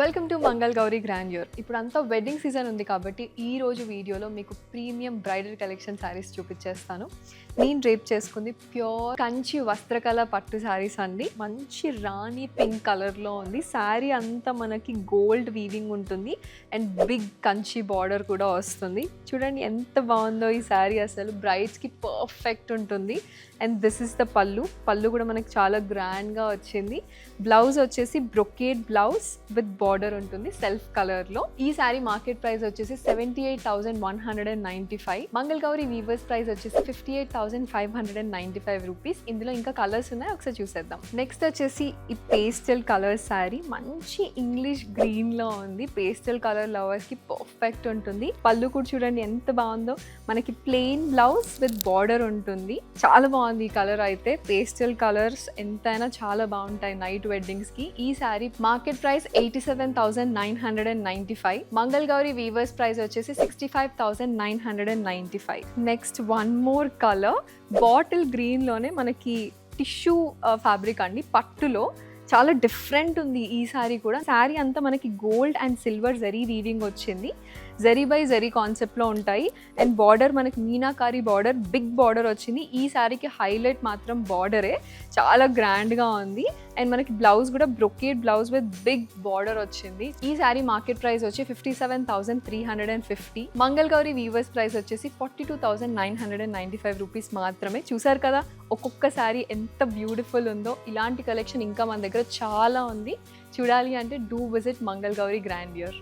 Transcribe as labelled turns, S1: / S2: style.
S1: Welcome to Mangal Gauri grandeur. ఇప్పుడంతా wedding season ఉంది కాబట్టి ఈ రోజు వీడియోలో మీకు ప్రీమియం బ్రైడల్ కలెక్షన్ శారీస్ చూపించేస్తాను. నేను డ్రేప్ చేసుకుంది ప్యూర్ కంచి వస్త్రకళ పట్టు శారీస్ అండి. మంచి రాణి పింక్ కలర్లో ఉంది. శారీ అంతా మనకి గోల్డ్ వీవింగ్ ఉంటుంది అండ్ బిగ్ కంచి బార్డర్ కూడా వస్తుంది. చూడండి ఎంత బాగుందో ఈ శారీ, అసలు బ్రైడ్స్కి పర్ఫెక్ట్ ఉంటుంది. అండ్ దిస్ ఇస్ ద పళ్ళు కూడా మనకి చాలా గ్రాండ్గా వచ్చింది. బ్లౌజ్ వచ్చేసి బ్రొకేడ్ బ్లౌజ్ విత్ బార్డర్ ఉంటుంది సెల్ఫ్ కలర్ లో. ఈ సారీ మార్కెట్ ప్రైస్ వచ్చేసి 78,195. మంగళ్ గౌరీ వీవర్స్ ప్రైస్ వచ్చేసి 58,595 రూపీస్. ఇందులో ఇంకా కలర్స్ ఉన్నాయి, ఒకసారి చూసేద్దాం. నెక్స్ట్ వచ్చేసి ఈ పేస్టల్ కలర్ శారీ మంచి ఇంగ్లీష్ గ్రీన్ లో ఉంది. పేస్టల్ కలర్ లవర్స్ కి పర్ఫెక్ట్ ఉంటుంది. పళ్ళు కూడా చూడండి ఎంత బాగుందో. మనకి ప్లెయిన్ బ్లౌజ్ విత్ బార్డర్ ఉంటుంది. చాలా బాగుంది ఈ కలర్ అయితే. పేస్టల్ కలర్స్ ఎంతైనా చాలా బాగుంటాయి నైట్ వెడ్డింగ్స్ కి. ఈ saree market price 87,995. Mangal Gauri weavers price వచ్చేసి 65,995. Next one more colour bottle green లోనే మనకి టిష్యూ ఫ్యాబ్రిక్ అండి, పట్టులో చాలా డిఫరెంట్ ఉంది ఈ శారీ కూడా. శారీ అంతా మనకి gold and silver zari weaving వచ్చింది. జరీ బై జరీ కాన్సెప్ట్లో ఉంటాయి. అండ్ బార్డర్ మనకి మీనాకారి బార్డర్, బిగ్ బార్డర్ వచ్చింది. ఈ శారీకి హైలైట్ మాత్రం బార్డరే, చాలా గ్రాండ్గా ఉంది. అండ్ మనకి బ్లౌజ్ కూడా brocade blouse with big border వచ్చింది. ఈ శారీ మార్కెట్ ప్రైస్ వచ్చి 57,350. మంగళ్ గౌరీ వీవర్స్ ప్రైస్ వచ్చేసి 42,995 రూపీస్ మాత్రమే. చూసారు కదా ఒక్కొక్క శారీ ఎంత బ్యూటిఫుల్ ఉందో. ఇలాంటి కలెక్షన్ ఇంకా మన దగ్గర చాలా ఉంది. చూడాలి అంటే do visit Mangal Gauri grandeur.